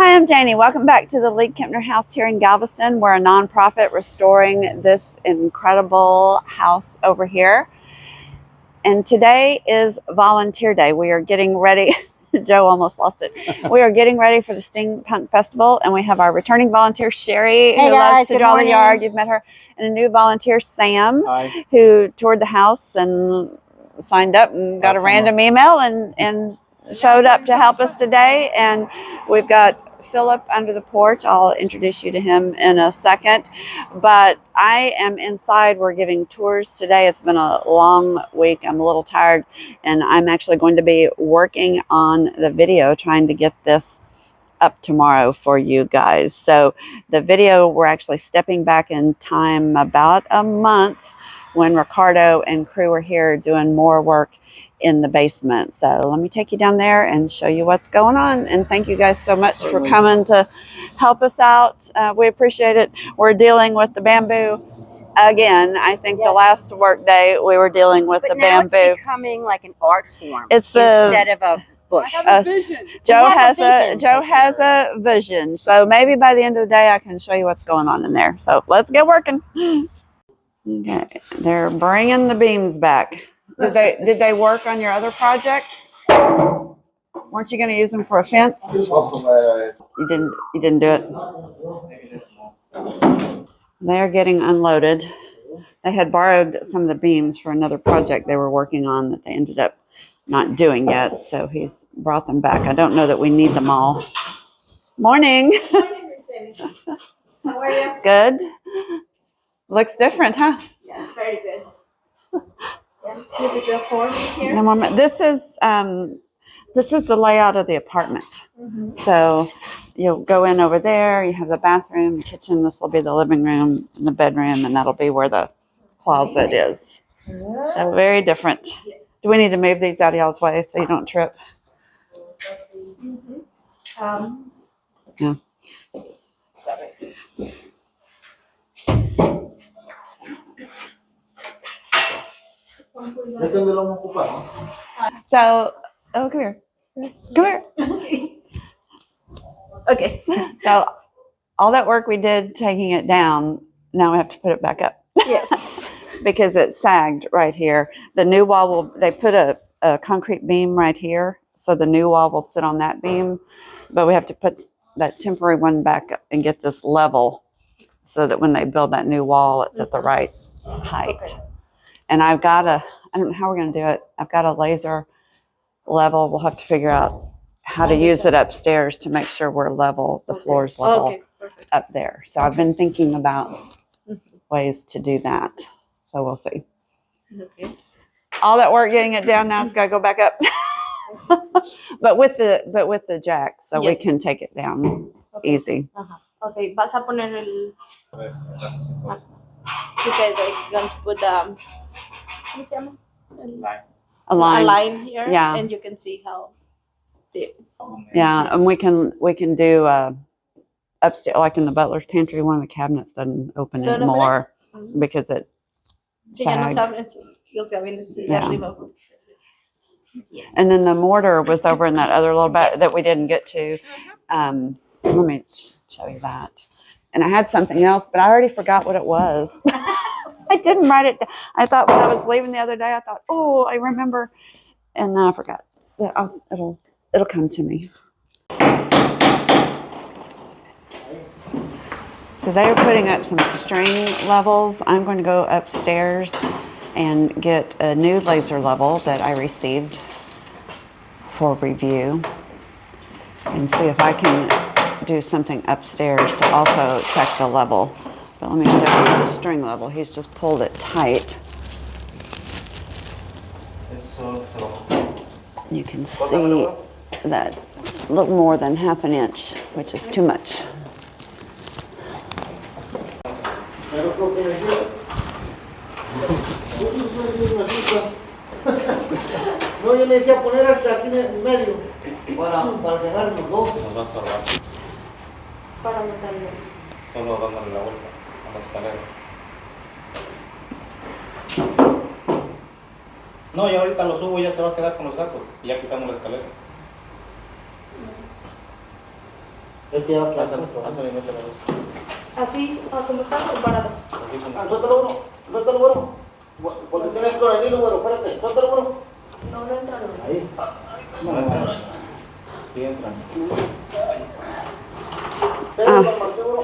Hi, I'm Janie. Welcome back to the League-Kempner House here in Galveston. We're a nonprofit restoring this incredible house over here. And today is Volunteer Day. We are getting ready. Joe almost lost it. We are getting ready for the Steampunk Festival, and we have our returning volunteer, Sherry, who loves to draw the yard. You've met her. And a new volunteer, Sam, who toured the house and signed up and got a random email and showed up to help us today. And we've got Philip under the porch. I'll introduce you to him in a second. But I am inside. We're giving tours today. It's been a long week. I'm a little tired, and I'm actually going to be working on the video, trying to get this up tomorrow for you guys. So the video, we're actually stepping back in time about a month when Ricardo and crew were here doing more work in the basement. So let me take you down there and show you what's going on. And thank you guys so much for coming to help us out. We appreciate it. We're dealing with the bamboo again. I think the last work day we were dealing with the bamboo. It's becoming like an art form instead of a bush. I have a vision. Joe has a vision. So maybe by the end of the day I can show you what's going on in there. So let's get working. Okay, they're bringing the beams back. Did they work on your other project? Weren't you going to use them for a fence? You didn't do it. They're getting unloaded. They had borrowed some of the beams for another project they were working on that they ended up not doing yet, so he's brought them back. I don't know that we need them all. Morning. Morning, Jenny. How are you? Good. Looks different, huh? Yeah, it's very good. Look at the forms here. No moment. This is the layout of the apartment. So you'll go in over there. You have the bathroom, the kitchen. This will be the living room and the bedroom, and that'll be where the closet is. So very different. Yes. Do we need to move these out of y'all's way so you don't trip? Yeah. Sorry. So, oh, come here. Come here. Okay. So, all that work we did taking it down, now we have to put it back up. Yes. Because it sagged right here. The new wall they put a concrete beam right here. So the new wall will sit on that beam. But we have to put that temporary one back up and get this level so that when they build that new wall, it's at the right height. Okay. And I don't know how we're going to do it. I've got a laser level. We'll have to figure out how to use it upstairs to make sure we're level, the floor's level up there. So I've been thinking about ways to do that. So we'll see. Okay. All that work getting it down, now it's got to go back up. but with the jack, so we can take it down easy. Okay, vas a poner el. She said they're going to put ¿cómo se llama? A line. A line here, Yeah. and you can see how. Yeah, and we can do upstairs, like in the butler's pantry. One of the cabinets doesn't open anymore because it sagged. And then the mortar was over in that other little bit that we didn't get to. Let me show you that. And I had something else, but I already forgot what it was. I didn't write it down. I thought when I was leaving the other day, I thought, oh, I remember, and then I forgot. It'll come to me. So they are putting up some string levels. I'm going to go upstairs and get a new laser level that I received for review and see if I can do something upstairs to also check the level. But let me show you the string level. He's just pulled it tight. You can see that it's a little more than half an inch, which is too much. No, yo le decía poner hasta aquí en el medio para dejar los dos. Para meterlo. Solo dándole la vuelta a la escalera. No, y ahorita lo subo y ya se va a quedar con los gatos. Y ya quitamos la escalera. Es que va a quedar Pásale, puesto. pásale y métela ahí. Así, como están o parados. Así como. Suéltalo, bueno. Suéltalo, bueno. Porque tienes con el hilo, bueno. Espérate. Suéltalo, bueno. No, no entraron. Ahí. No entran. Sí entran. Pégalo con el martillo, bueno.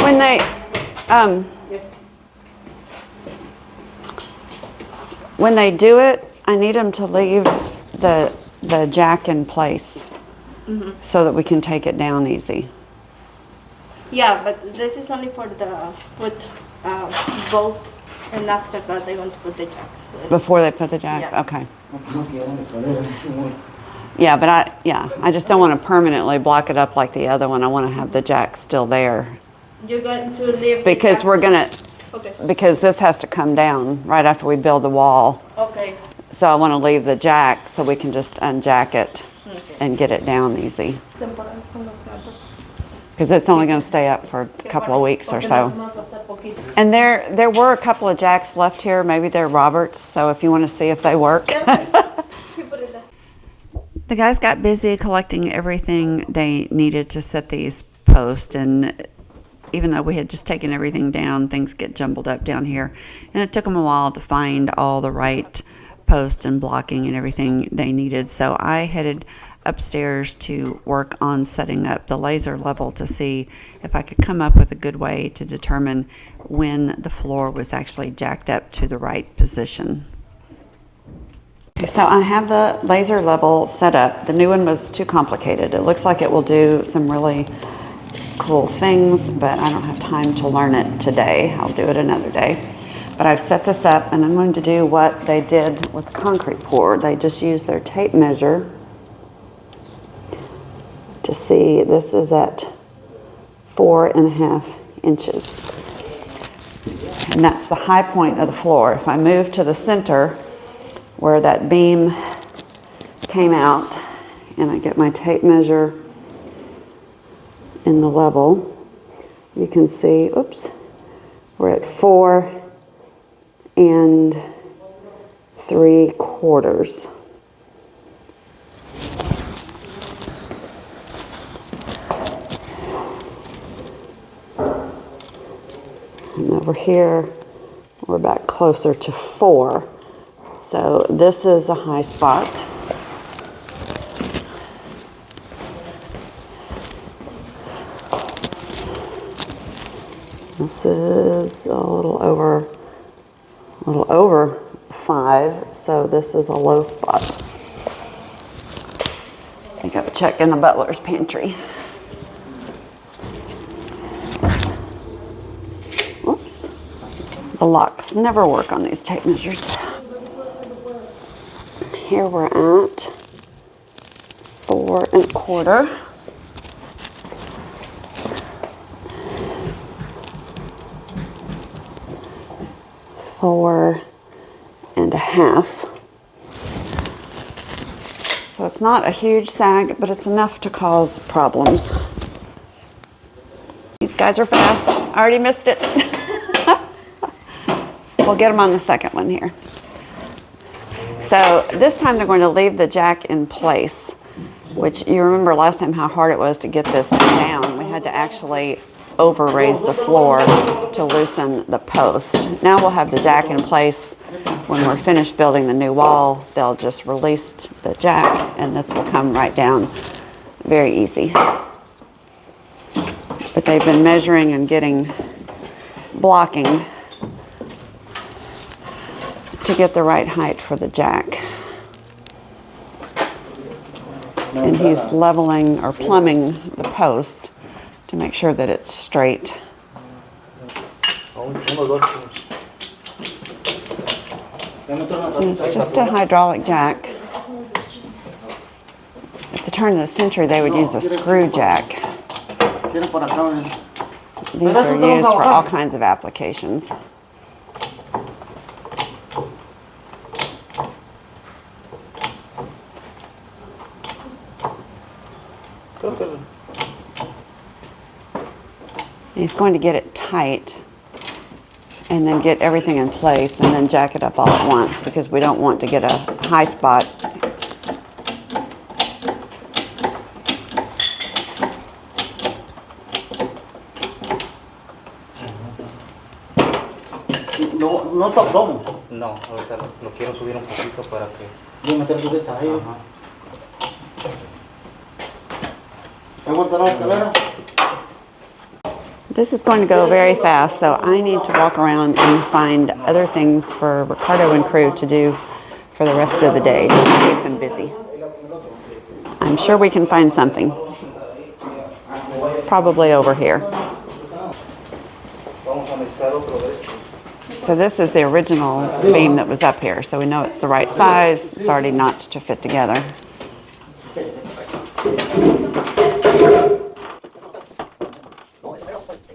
When they, Yes. when they do it, I need them to leave the jack in place so that we can take it down easy. Yeah, but this is only for the put bolt, and after that they're going to put the jacks. Before they put the jacks? Yeah. Okay. No quiero escalera. Yeah, but I just don't want to permanently block it up like the other one. I want to have the jack still there. You're going to leave Because we're gonna, Okay. because this has to come down right after we build the wall. Okay. So I want to leave the jack so we can just unjack it and get it down easy. Temporal con los gatos. Because it's only going to stay up for a couple of weeks or so. And there were a couple of jacks left here. Maybe they're Roberts, so if you want to see if they work. The guys got busy collecting everything they needed to set these posts, and even though we had just taken everything down, things get jumbled up down here. And it took them a while to find all the right posts and blocking and everything they needed. So I headed upstairs to work on setting up the laser level to see if I could come up with a good way to determine when the floor was actually jacked up to the right position. So I have the laser level set up. The new one was too complicated. It looks like it will do some really cool things, but I don't have time to learn it today. I'll do it another day. But I've set this up, and I'm going to do what they did with concrete pour. They just used their tape measure to see. This is at 4.5 inches. And that's the high point of the floor. If I move to the center where that beam came out, and I get my tape measure in the level, you can see, oops, we're at 4.75. And over here, we're back closer to 4. So this is a high spot. This is a little over 5, so this is a low spot. I think I'll check in the butler's pantry. Oops. The locks never work on these tape measures. Here we're at 4.25. Four and a half. So it's not a huge sag, but it's enough to cause problems. These guys are fast. I already missed it. We'll get them on the second one here. So this time they're going to leave the jack in place, which you remember last time how hard it was to get this down. We had to actually over raise the floor to loosen the post. Now we'll have the jack in place. When we're finished building the new wall, they'll just release the jack and this will come right down. Very easy. But they've been measuring and getting blocking to get the right height for the jack. And he's leveling or plumbing the post to make sure that it's straight. It's just a hydraulic jack. At the turn of the century, they would use a screw jack. These are used for all kinds of applications. He's going to get it tight and then get everything in place and then jack it up all at once because we don't want to get a high spot. no tu abdomen. No, ahorita lo quiero subir un poquito para que... Voy a meter su teta ahí. Ajá. Aguanta la escalera. This is going to go very fast, so I need to walk around and find other things for Ricardo and crew to do for the rest of the day to keep them busy. I'm sure we can find something. Probably over here. So this is the original beam that was up here, so we know it's the right size. It's already notched to fit together.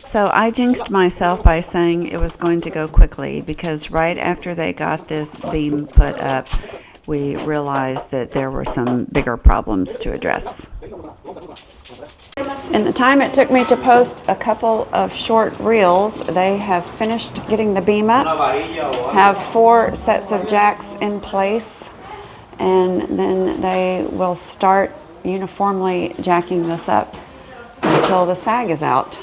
So I jinxed myself by saying it was going to go quickly, because right after they got this beam put up, we realized that there were some bigger problems to address. In the time it took me to post a couple of short reels, they have finished getting the beam up, have 4 sets of jacks in place, and then they will start uniformly jacking this up until the sag is out.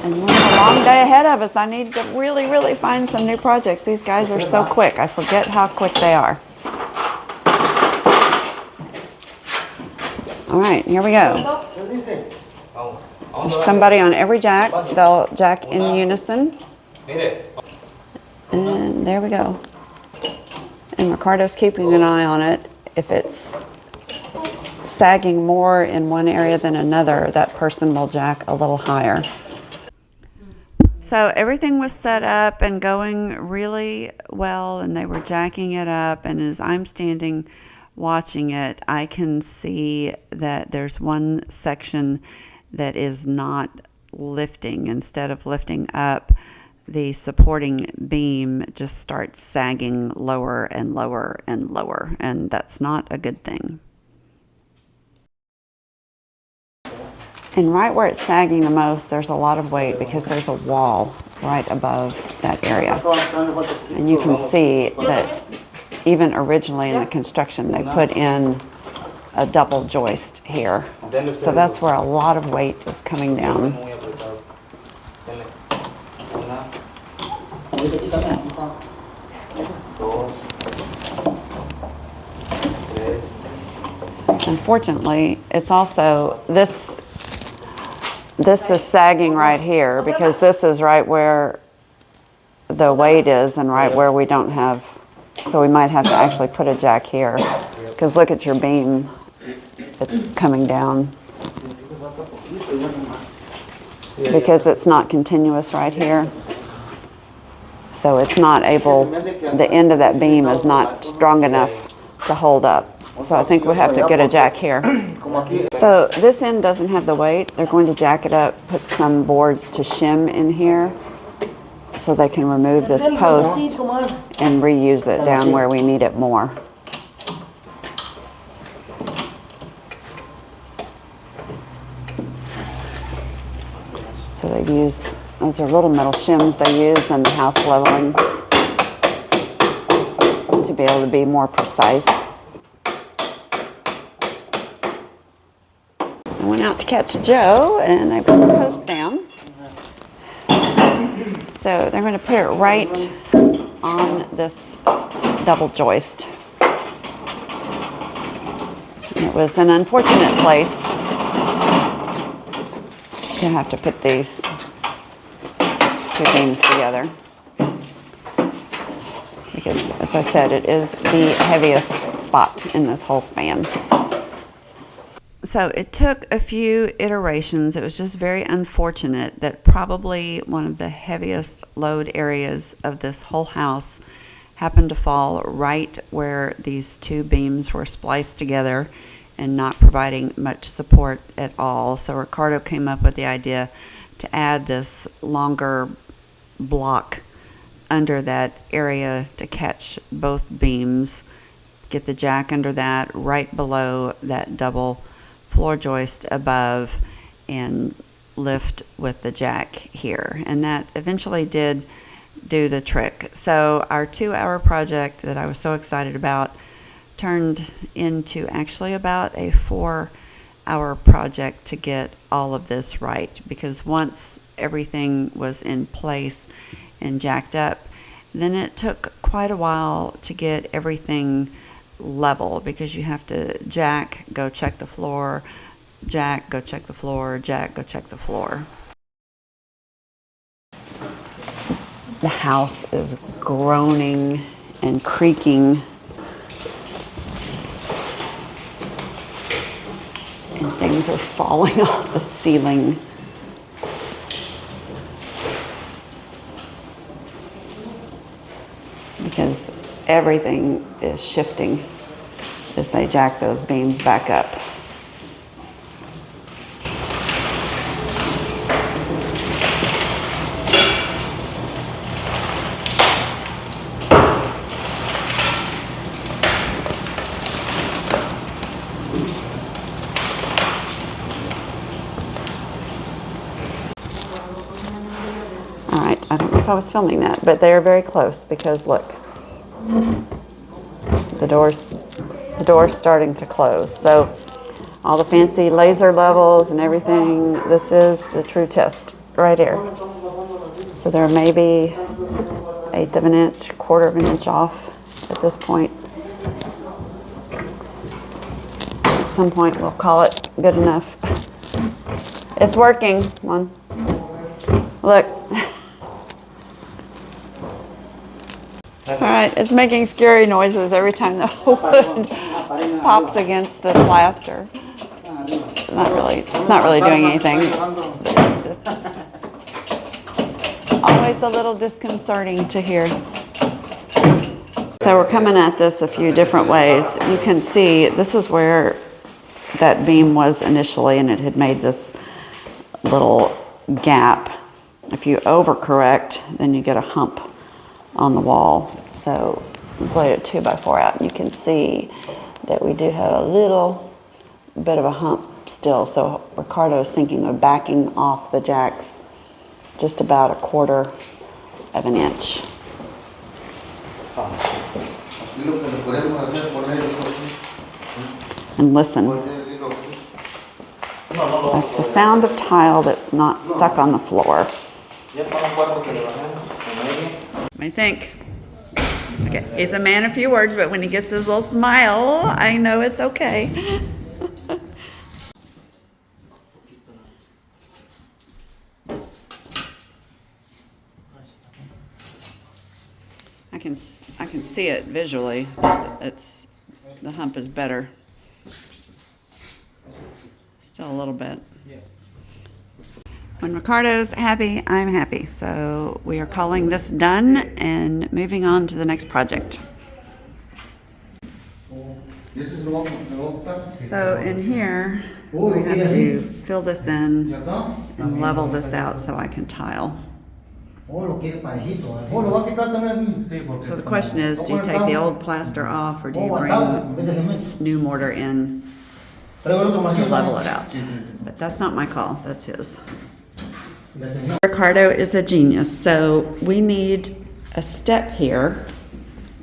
And we have a long day ahead of us. I need to really, really find some new projects. These guys are so quick. I forget how quick they are. All right, here we go. There's somebody on every jack. They'll jack in unison. And there we go. And Ricardo's keeping an eye on it. If it's sagging more in one area than another, that person will jack a little higher. So everything was set up and going really well, and they were jacking it up, and as I'm standing watching it, I can see that there's one section that is not lifting. Instead of lifting up, the supporting beam just starts sagging lower and lower and lower, and that's not a good thing. And right where it's sagging the most, there's a lot of weight because there's a wall right above that area. And you can see that even originally in the construction, they put in a double joist here. So that's where a lot of weight is coming down. Unfortunately, it's also this is sagging right here because this is right where the weight is and right where we don't have, so we might have to actually put a jack here because look at your beam, it's coming down because it's not continuous right here. So it's not able, the end of that beam is not strong enough to hold up. So I think we'll have to get a jack here. So this end doesn't have the weight. They're going to jack it up, put some boards to shim in here so they can remove this post and reuse it down where we need it more. So they've used, those are little metal shims they use in the house leveling to be able to be more precise. I went out to catch Joe and I put the post down. So they're going to put it right on this double joist. It was an unfortunate place to have to put these 2 beams together because, as I said, it is the heaviest spot in this whole span. So it took a few iterations. It was just very unfortunate that probably one of the heaviest load areas of this whole house happened to fall right where these 2 beams were spliced together and not providing much support at all. So Ricardo came up with the idea to add this longer block under that area to catch both beams, get the jack under that right below that double floor joist above, and lift with the jack here. And that eventually did do the trick. So our 2-hour project that I was so excited about turned into actually about a 4-hour project to get all of this right, because once everything was in place and jacked up. Then it took quite a while to get everything level because you have to jack, go check the floor, jack, go check the floor, jack, go check the floor. The house is groaning and creaking. And things are falling off the ceiling. Because everything is shifting as they jack those beams back up. I don't know if I was filming that, but they are very close because look, the door's starting to close. So all the fancy laser levels and everything, this is the true test right here. So they're maybe 1/8 of an inch, 1/4 of an inch off at this point. At some point we'll call it good enough. It's working. Come on. Look. All right, it's making scary noises every time the wood pops against the plaster. It's not really doing anything. It's just always a little disconcerting to hear. So we're coming at this a few different ways. You can see this is where that beam was initially, and it had made this little gap. If you overcorrect, then you get a hump on the wall. So we played a 2x4 out, and you can see that we do have a little bit of a hump still. So Ricardo is thinking of backing off the jacks just about 1/4 of an inch. And listen, that's the sound of tile that's not stuck on the floor. What do you think? Okay, he's a man of few words, but when he gets his little smile, I know it's okay. I can see it visually. The hump is better. Still a little bit. When Ricardo's happy, I'm happy. So we are calling this done and moving on to the next project. So in here, we have to fill this in and level this out so I can tile. So the question is, do you take the old plaster off or do you bring new mortar in to level it out? But that's not my call, that's his. Ricardo is a genius, so we need a step here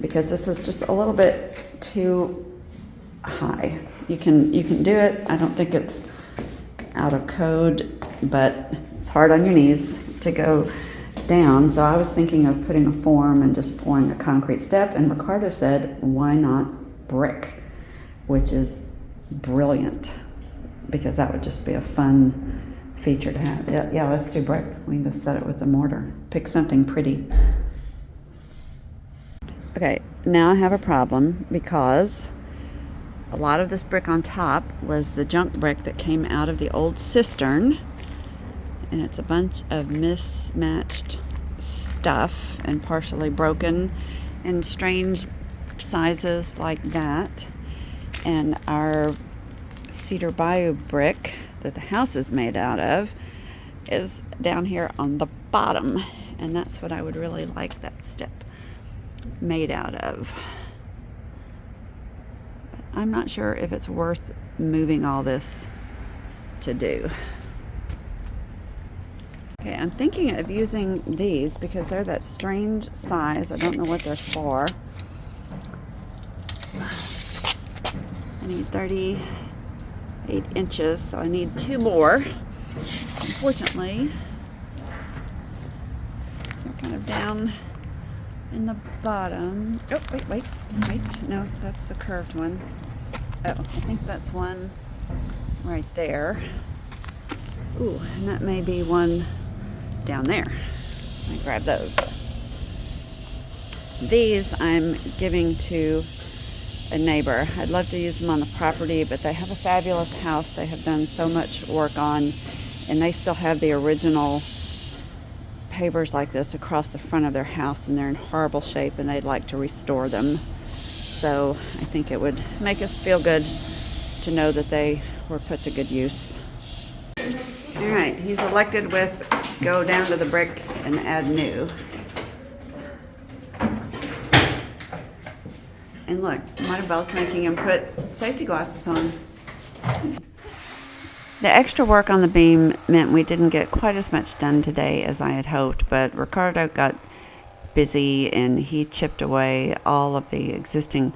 because this is just a little bit too high. You can do it. I don't think it's out of code, but it's hard on your knees to go down. So I was thinking of putting a form and just pouring a concrete step, and Ricardo said, why not brick? Which is brilliant because that would just be a fun feature to have. Yeah, let's do brick. We can just set it with a mortar. Pick something pretty. Okay, now I have a problem because a lot of this brick on top was the junk brick that came out of the old cistern, and it's a bunch of mismatched stuff and partially broken in strange sizes like that. And our cedar bayou brick that the house is made out of is down here on the bottom, and that's what I would really like that step made out of. But I'm not sure if it's worth moving all this to do. Okay, I'm thinking of using these because they're that strange size. I don't know what they're for. I need 38 inches, so I need 2 more. Unfortunately, kind of down in the bottom. Oh, wait. No, that's the curved one. Oh, I think that's one right there. Ooh, and that may be one down there. Let me grab those. These I'm giving to a neighbor. I'd love to use them on the property, but they have a fabulous house they have done so much work on, and they still have the original pavers like this across the front of their house, and they're in horrible shape, and they'd like to restore them. So I think it would make us feel good to know that they were put to good use. All right, he's elected with go down to the brick and add new. And look, Maribel's making him put safety glasses on. The extra work on the beam meant we didn't get quite as much done today as I had hoped, but Ricardo got busy and he chipped away all of the existing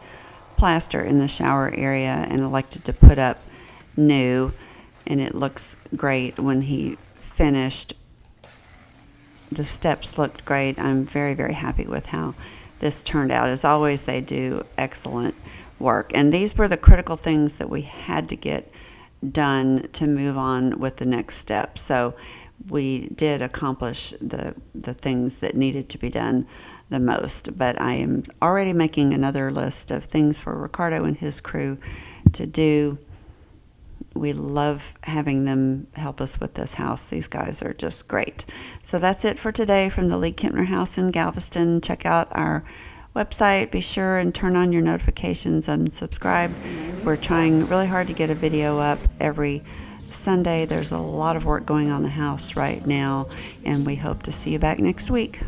plaster in the shower area and elected to put up new, and it looks great when he finished. The steps looked great. I'm very, very happy with how this turned out. As always, they do excellent work. And these were the critical things that we had to get done to move on with the next step. So we did accomplish the things that needed to be done the most. But I am already making another list of things for Ricardo and his crew to do. We love having them help us with this house. These guys are just great. So that's it for today from the League-Kempner House in Galveston. Check out our website. Be sure and turn on your notifications and subscribe. We're trying really hard to get a video up every Sunday. There's a lot of work going on in the house right now, and we hope to see you back next week.